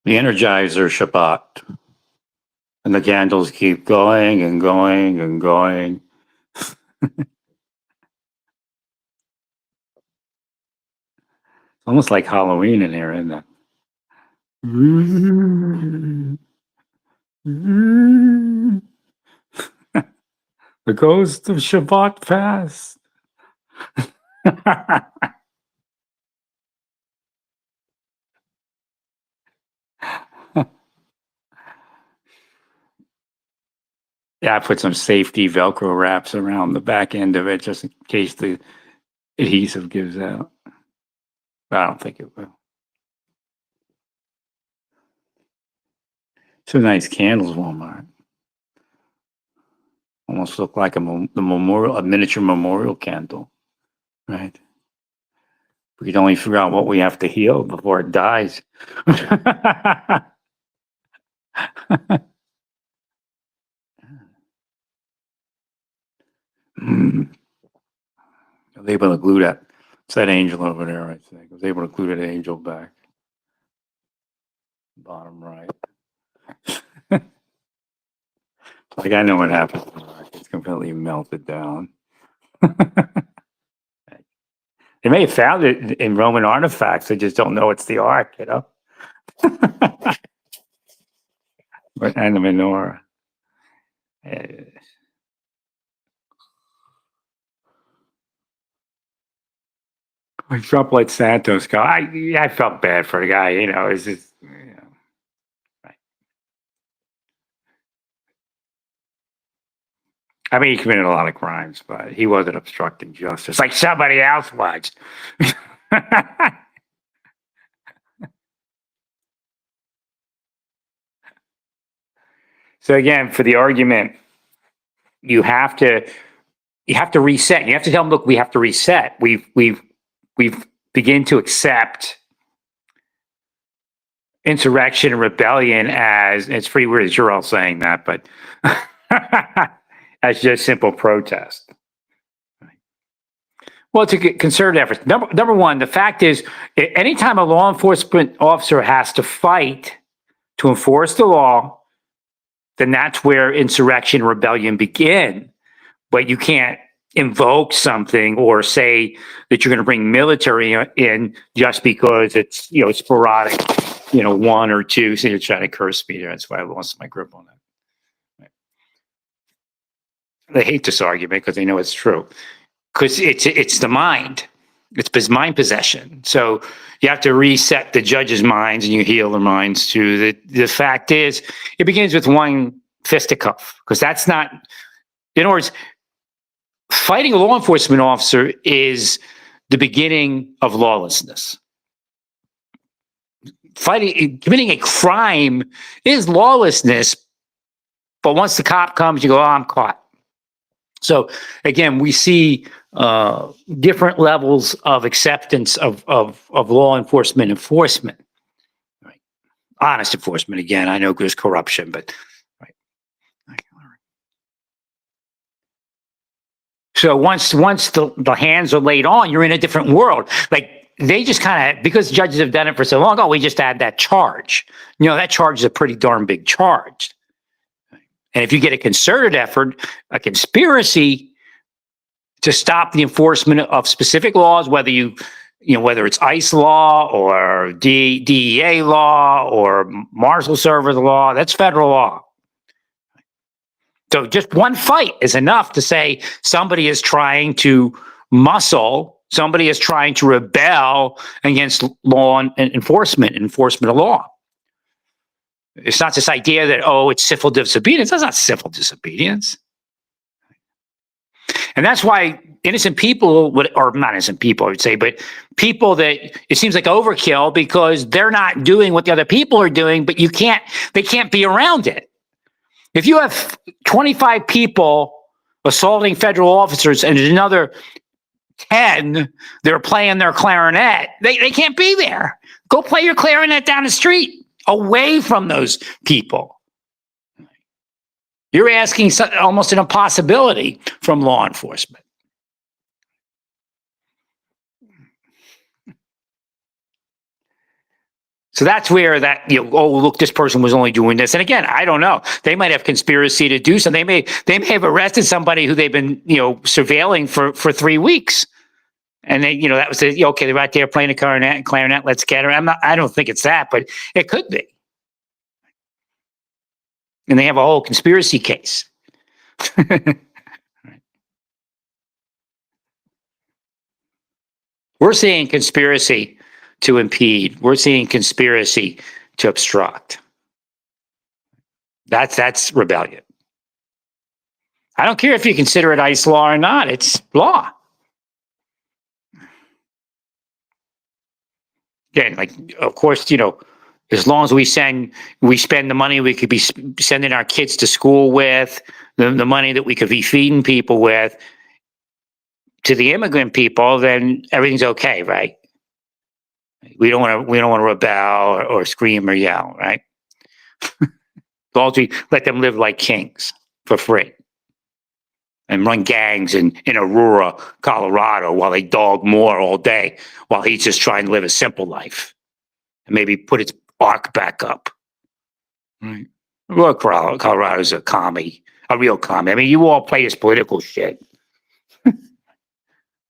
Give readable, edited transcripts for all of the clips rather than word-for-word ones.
The Energizer Shabbat. And the candles keep going and going and going. Almost like Halloween in here, isn't it? The ghost of Shabbat past. Yeah, I put some safety Velcro wraps around the back end of it just in case the adhesive gives out. But I don't think it will. Some nice candles, Walmart. Almost look like a miniature memorial candle, right? We could only figure out what we have to heal before it dies. Mm. I was able to glue that. It's that angel over there, I think. I was able to glue that angel back. Bottom right. Like I know what happens. It's completely melted down. They may have found it in Roman artifacts. They just don't know it's the Ark, you know? And the menorah. Trump let Santos go. I felt bad for the guy, you know. It's just, you know. Right. I mean, he committed a lot of crimes, but he wasn't obstructing justice like somebody else was. So again, for the argument, you have to reset. You have to tell them, look, we have to reset. We've begin to accept insurrection and rebellion as, it's pretty weird that you're all saying that, but as just simple protest. Well, it's a concerted effort. Number one, the fact is, anytime a law enforcement officer has to fight to enforce the law, then that's where insurrection and rebellion begin. But you can't invoke something or say that you're going to bring military in just because it's, you know, sporadic, you know, one or two. So you're trying to curse me there. That's why I lost my grip on that. They hate this argument because they know it's true. Because it's the mind. It's mind possession. So you have to reset the judge's minds and you heal their minds too. The fact is, it begins with one fisticuff, because that's not, in other words, fighting a law enforcement officer is the beginning of lawlessness. Committing a crime is lawlessness, but once the cop comes, you go, oh, I'm caught. So again, we see different levels of acceptance of law enforcement. Right. Honest enforcement, again, I know there's corruption, but right. So once the hands are laid on, you're in a different world. Like they just kind of, because judges have done it for so long, oh, we just add that charge. You know, that charge is a pretty darn big charge. And if you get a concerted effort, a conspiracy to stop the enforcement of specific laws, whether whether it's ICE law or DEA law or Marshal Service law, that's federal law. So just one fight is enough to say somebody is trying to somebody is trying to rebel against law enforcement of law. It's not this idea that, oh, it's civil disobedience. That's not civil disobedience. And that's why innocent people or not innocent people, I would say, but people that it seems like overkill because they're not doing what the other people are doing, but they can't be around it. If you have 25 people assaulting federal officers and another 10 that are playing their clarinet, they can't be there. Go play your clarinet down the street, away from those people. You're asking almost an impossibility from law enforcement. So that's where that, oh, look, this person was only doing this. And again, I don't know. They might have conspiracy to do something. They may have arrested somebody who they've been, surveilling for 3 weeks. And they, that was it. Okay, they're out there playing the clarinet. Let's get her. I don't think it's that, but it could be. And they have a whole conspiracy case. We're seeing conspiracy to impede. We're seeing conspiracy to obstruct. That's rebellion. I don't care if you consider it ICE law or not. It's law. Again, of course, as long as we spend the money we could be sending our kids to school with, the money that we could be feeding people with, to the immigrant people, then everything's okay, right? We don't want to rebel or scream or yell, right? As long as we let them live like kings for free and run gangs in Aurora, Colorado, while they dog Moore all day, while he's just trying to live a simple life and maybe put its arc back up. Right? Well, Colorado's a commie, a real commie. I mean, you all play this political shit.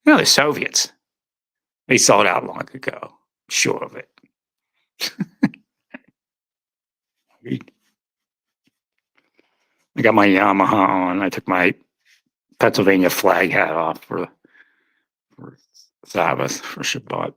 The Soviets, they sold out long ago. Sure of it. I got my Yamaha on. I took my Pennsylvania flag hat off for Sabbath, for Shabbat.